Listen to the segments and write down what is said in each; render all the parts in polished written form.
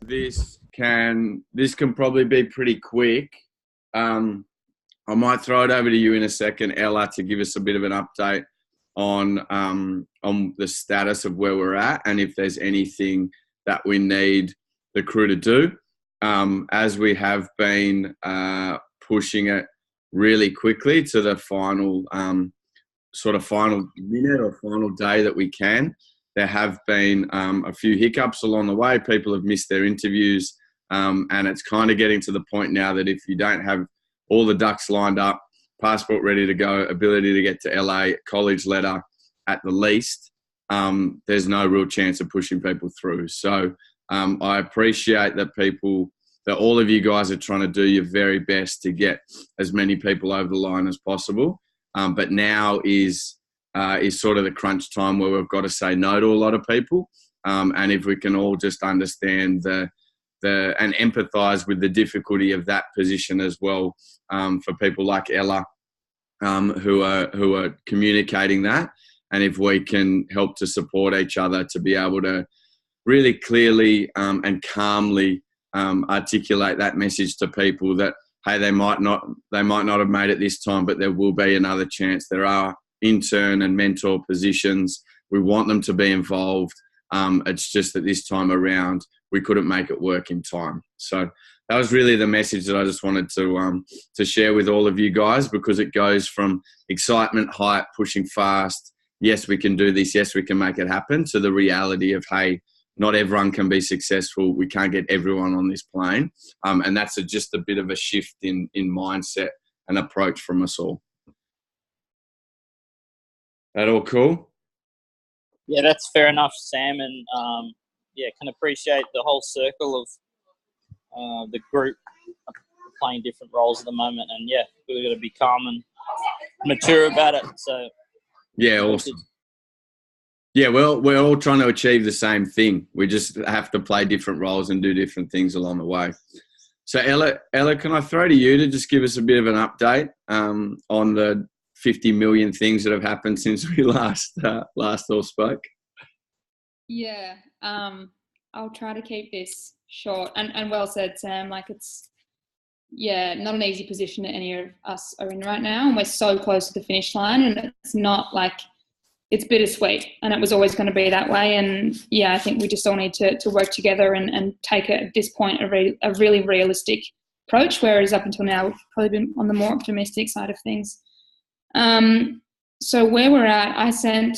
this can probably be pretty quick. I might throw it over to you in a second, Ella, to give us a bit of an update on the status of where we're at and if there's anything that we need the crew to do. As we have been pushing it really quickly to the final final minute or final day that we can. There have been a few hiccups along the way. People have missed their interviews, and it's kind of getting to the point now that if you don't have all the ducks lined up, passport ready to go, ability to get to LA, college letter at the least, there's no real chance of pushing people through. So I appreciate that all of you guys are trying to do your very best to get as many people over the line as possible. But now is sort of the crunch time where we've got to say no to a lot of people. And if we can all just understand and empathise with the difficulty of that position as well, for people like Ella, who are communicating that. And if we can help to support each other to be able to really clearly and calmly articulate that message to people that, hey, they might not have made it this time, but there will be another chance. There are intern and mentor positions. We want them to be involved. It's just that this time around we couldn't make it work in time. So that was really the message that I just wanted to share with all of you guys, because it goes from excitement, hype, pushing fast. Yes, we can do this. Yes, we can make it happen, to the reality of, hey, not everyone can be successful. We can't get everyone on this plane. And that's just a bit of a shift in mindset and approach from us all. That all cool? Yeah, that's fair enough, Sam. And can appreciate the whole circle of the group playing different roles at the moment. And we've got to be calm and mature about it. So yeah, awesome. Yeah, well, we're all trying to achieve the same thing. We just have to play different roles and do different things along the way. So, Ella, can I throw to you to just give us a bit of an update on the 50 million things that have happened since we last all spoke? Yeah, I'll try to keep this short. And well said, Sam. Like, it's, not an easy position that any of us are in right now. And we're so close to the finish line, and it's not like, it's bittersweet, and it was always going to be that way. And I think we just all need to work together and take at this point a really realistic approach, whereas up until now we've probably been on the more optimistic side of things. So where we're at, I sent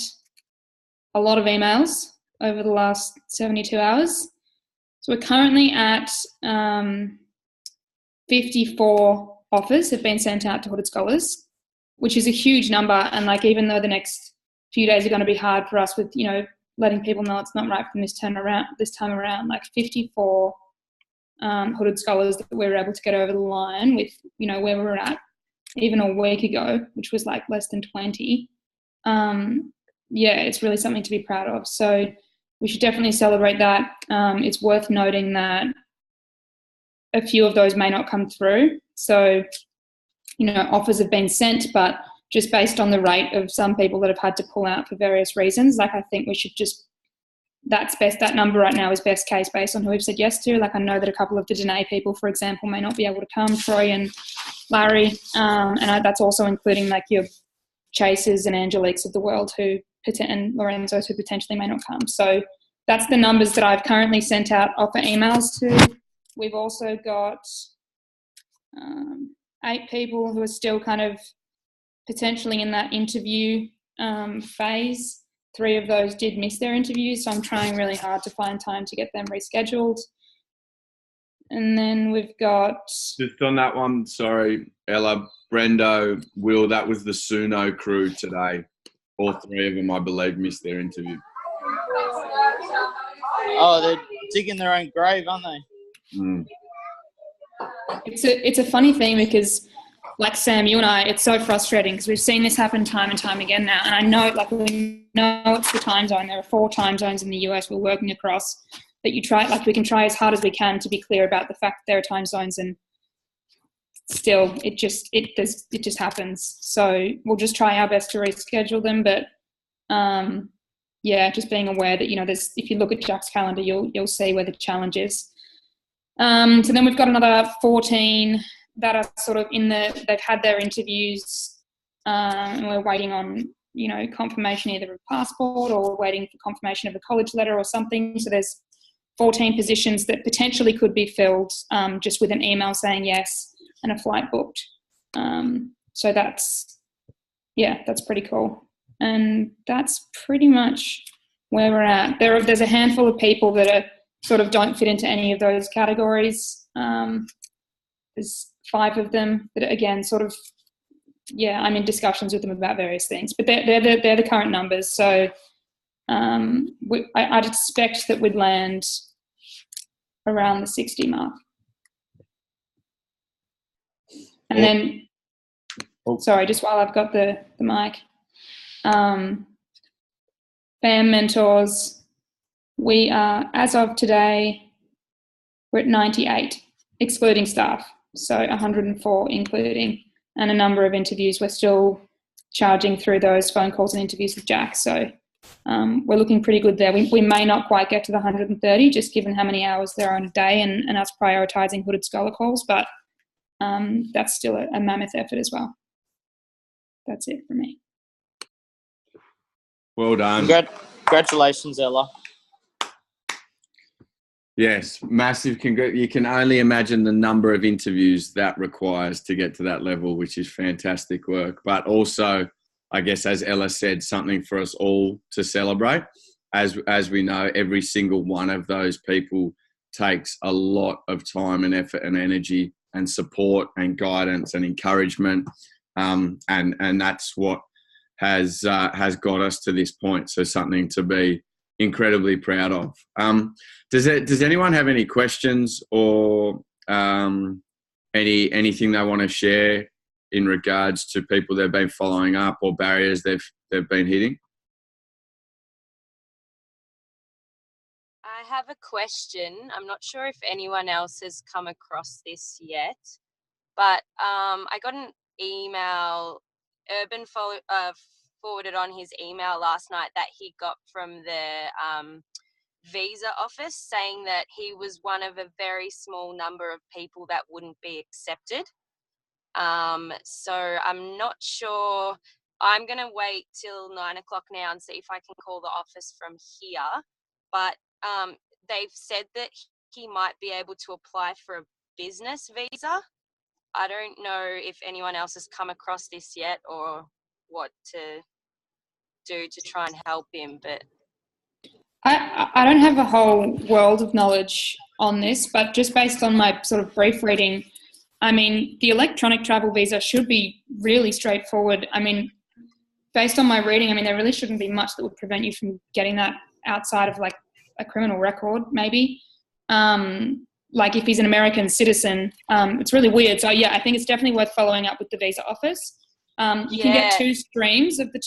a lot of emails over the last 72 hours. So we're currently at 54 offers have been sent out to Hooded Scholars, which is a huge number. And like, even though the next few days are going to be hard for us with, letting people know it's not right from this time around, like 54 Hooded Scholars that we were able to get over the line with, where we were at even a week ago, which was like less than 20. It's really something to be proud of. So we should definitely celebrate that. It's worth noting that a few of those may not come through. So, offers have been sent, but just based on the rate of some people that have had to pull out for various reasons, like, I think we should that's best. That number right now is best case based on who we've said yes to. Like, I know that a couple of the Danae people, for example, may not be able to come, Troy and Larry, that's also including like your Chases and Angeliques of the world and Lorenzo's who potentially may not come. So that's the numbers that I've currently sent out offer emails to. We've also got 8 people who are still kind of potentially in that interview phase. 3 of those did miss their interviews, so I'm trying really hard to find time to get them rescheduled. And then we've got... Just on that one, sorry, Ella, Brendo, Will, that was the Suno crew today. All 3 of them, I believe, missed their interview. Oh, they're digging their own grave, aren't they? Mm. It's a funny thing because, like Sam, you and I, it's so frustrating because we've seen this happen time and time again now. And I know, like, we know it's the time zone. There are 4 time zones in the US we're working across. That you try, like, we can try as hard as we can to be clear about the fact that there are time zones, and still it just happens. So we'll just try our best to reschedule them. But just being aware that, there's, if you look at Jack's calendar, you'll see where the challenge is. So then we've got another 14 that are sort of they've had their interviews, and we're waiting on, confirmation either of passport, or we're waiting for confirmation of a college letter or something. So there's 14 positions that potentially could be filled just with an email saying yes and a flight booked. So that's pretty cool. And that's pretty much where we're at. There's a handful of people that are sort of don't fit into any of those categories. There's 5 of them that, again, sort of, I'm in discussions with them about various things, but they're the current numbers. So I'd expect that we'd land around the 60 mark. And then, sorry, just while I've got the mic, BAM mentors, we are, as of today, we're at 98, excluding staff, so 104 including, and a number of interviews. We're still charging through those phone calls and interviews with Jack, so we're looking pretty good there. We may not quite get to the 130, just given how many hours there are in a day and us prioritising hooded scholar calls, but that's still a mammoth effort as well. That's it for me. Well done. Congratulations, Ella. Yes, massive congrats. You can only imagine the number of interviews that requires to get to that level, which is fantastic work. But also, I guess, as Ella said, something for us all to celebrate. As we know, every single one of those people takes a lot of time and effort and energy and support and guidance and encouragement. And that's what has got us to this point. So something to be incredibly proud of. Does anyone have any questions or anything they want to share in regards to people they've been following up or barriers they've been hitting? I have a question. I'm not sure if anyone else has come across this yet, but I got an email. Urban forwarded on his email last night that he got from the visa office, saying that he was one of a very small number of people that wouldn't be accepted. So I'm not sure. I'm going to wait till 9 o'clock now and see if I can call the office from here. But they've said that he might be able to apply for a business visa. I don't know if anyone else has come across this yet or what to do to try and help him, but I don't have a whole world of knowledge on this, but just based on my sort of brief reading, I mean, the electronic travel visa should be really straightforward. I mean, based on my reading, I mean, there really shouldn't be much that would prevent you from getting that outside of like a criminal record, maybe. Like if he's an American citizen, it's really weird. So yeah, I think it's definitely worth following up with the visa office. You can get 2 streams of the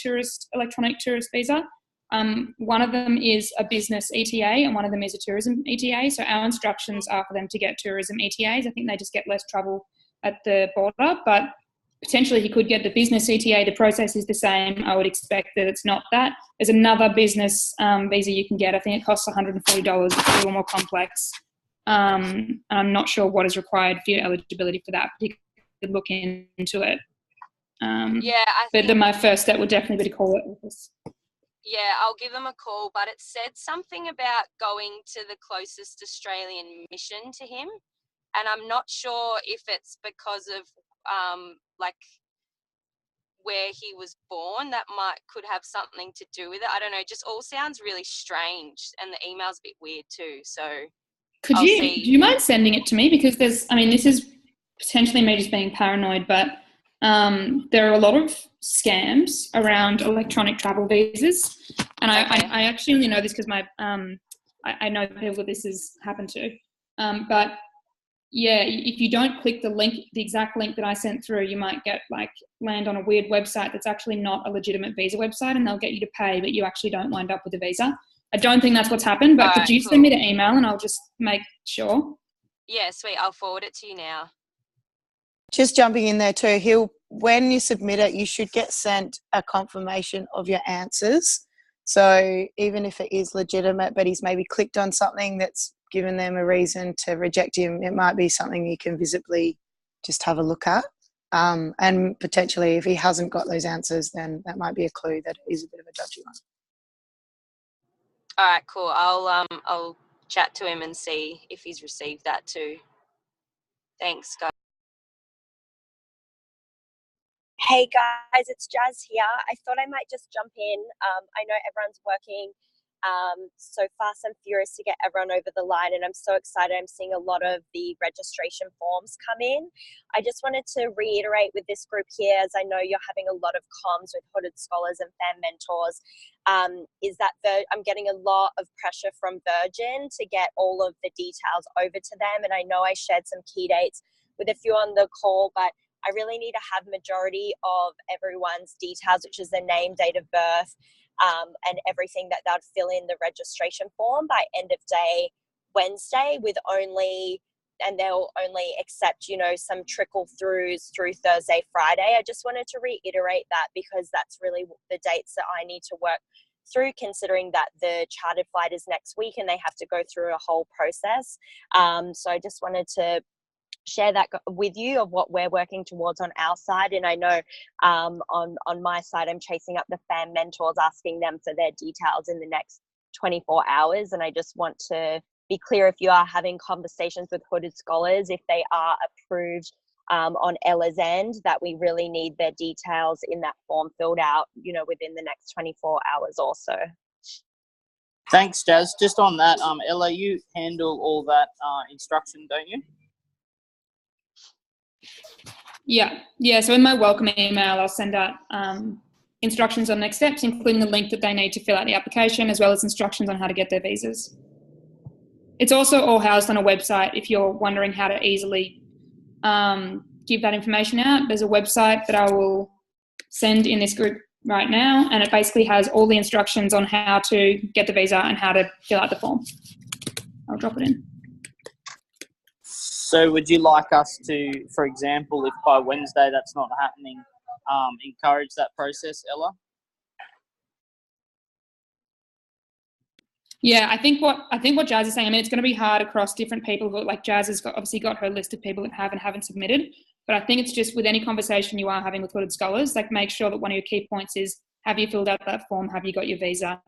electronic tourist visa. One of them is a business ETA and one of them is a tourism ETA. So our instructions are for them to get tourism ETAs. I think they just get less trouble at the border, but potentially he could get the business ETA. The process is the same. I would expect that it's not that. There's another business visa you can get. I think it costs $140. It's a little more complex. I'm not sure what is required for your eligibility for that, but you could look into it. But my first step would definitely be to call the office. Yeah, I'll give them a call, but it said something about going to the closest Australian mission to him, and I'm not sure if it's because of like where he was born. That could have something to do with it. I don't know. It just all sounds really strange, and the email's a bit weird too. So do you mind sending it to me? Because this is potentially me just being paranoid, but there are a lot of scams around electronic travel visas, and I actually only know this because I know people that this has happened to. But yeah, if you don't click the exact link that I sent through, you might land on a weird website that's actually not a legitimate visa website, and they'll get you to pay, but you actually don't wind up with a visa. I don't think that's what's happened, but could you send me the email and I'll just make sure? Yeah, sweet. I'll forward it to you now. Just jumping in there too, when you submit it, you should get sent a confirmation of your answers. So even if it is legitimate, but he's maybe clicked on something that's given them a reason to reject him, it might be something you can visibly just have a look at. And potentially if he hasn't got those answers, then that might be a clue that it is a bit of a dodgy one. All right, cool. I'll chat to him and see if he's received that too. Thanks, guys. Hey guys, it's Jazz here. I thought I might just jump in. I know everyone's working so fast and furious to get everyone over the line, and I'm so excited. I'm seeing a lot of the registration forms come in. I just wanted to reiterate with this group here, as I know you're having a lot of comms with Hooded Scholars and Fan Mentors, is that I'm getting a lot of pressure from Virgin to get all of the details over to them. And I know I shared some key dates with a few on the call, but I really need to have majority of everyone's details, which is their name, date of birth, and everything that they'll fill in the registration form by end of day Wednesday, and they'll only accept, some trickle throughs through Thursday, Friday. I just wanted to reiterate that because that's really the dates that I need to work through, considering that the chartered flight is next week and they have to go through a whole process. So I just wanted to share that with you of what we're working towards on our side. And I know on my side, I'm chasing up the Fan Mentors, asking them for their details in the next 24 hours. And I just want to be clear, if you are having conversations with Hooded Scholars, if they are approved on Ella's end, that we really need their details in that form filled out, within the next 24 hours or so. Thanks, Jazz. Just on that, Ella, you handle all that instruction, don't you? Yeah. So in my welcome email, I'll send out instructions on next steps, including the link that they need to fill out the application, as well as instructions on how to get their visas. It's also all housed on a website. If you're wondering how to easily give that information out, there's a website that I will send in this group right now, and it basically has all the instructions on how to get the visa and how to fill out the form. I'll drop it in. So would you like us to, for example, if by Wednesday that's not happening, encourage that process, Ella? Yeah, I think what Jazz is saying, it's going to be hard across different people. Like Jazz has obviously got her list of people that have and haven't submitted. But I think it's just with any conversation you are having with Hooded Scholars, make sure that one of your key points is, have you filled out that form? Have you got your visa?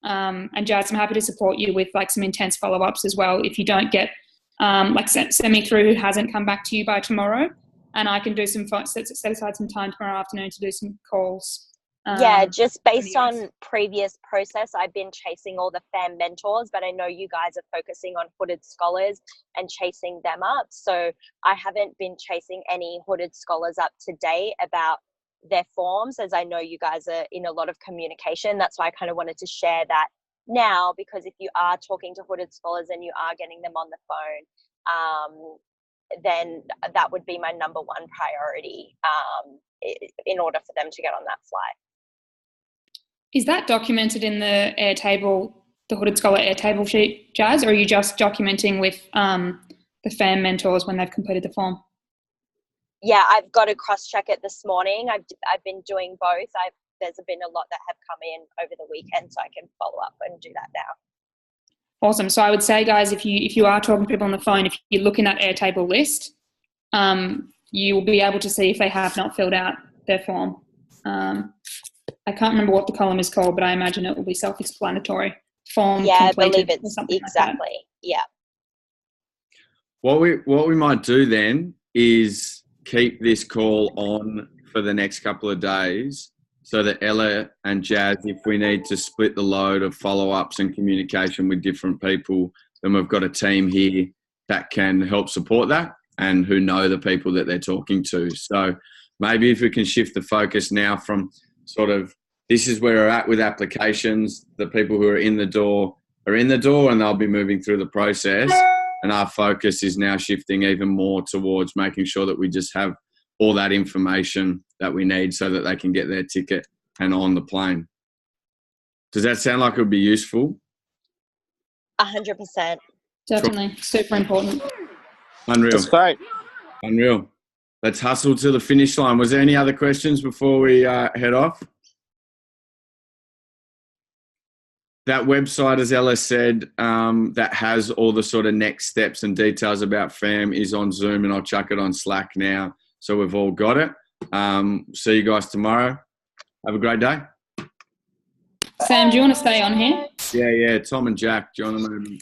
And Jazz, I'm happy to support you with some intense follow-ups as well. If you don't get send me through who hasn't come back to you by tomorrow, and I can do set aside some time tomorrow afternoon to do some calls. Just based on previous process, I've been chasing all the Fan Mentors, but I know you guys are focusing on Hooded Scholars and chasing them up. So I haven't been chasing any Hooded Scholars up to date about their forms, as I know you guys are in a lot of communication. That's why I kind of wanted to share that now, because if you are talking to Hooded Scholars and you are getting them on the phone, then that would be my number one priority in order for them to get on that flight. Is that documented in the Airtable, the Hooded Scholar Airtable sheet, Jazz, or are you just documenting with the Fan Mentors when they've completed the form? Yeah, I've got to cross-check it this morning. I've been doing both. There's been a lot that have come in over the weekend, so I can follow up and do that now. Awesome. So I would say, guys, if you are talking to people on the phone, if you look in that Airtable list, you will be able to see if they have not filled out their form. I can't remember what the column is called, but I imagine it will be self-explanatory. Form I completed, believe it's exactly. Yeah. What we might do then is keep this call on for the next couple of days, so that Ella and Jazz, if we need to split the load of follow-ups and communication with different people, then we've got a team here that can help support that and who know the people that they're talking to. So maybe if we can shift the focus now from sort of, this is where we're at with applications, the people who are in the door and they'll be moving through the process. And our focus is now shifting even more towards making sure that we just have all that information that we need so that they can get their ticket and on the plane. Does that sound like it would be useful? 100%. Definitely. Super important. Unreal. That's great. Unreal. Let's hustle to the finish line. Was there any other questions before we head off? that website, as Ella said, that has all the sort of next steps and details about FAM is on Zoom, and I'll chuck it on Slack now. So we've all got it. See you guys tomorrow. Have a great day. Sam, do you want to stay on here? Yeah. Tom and Jack, John and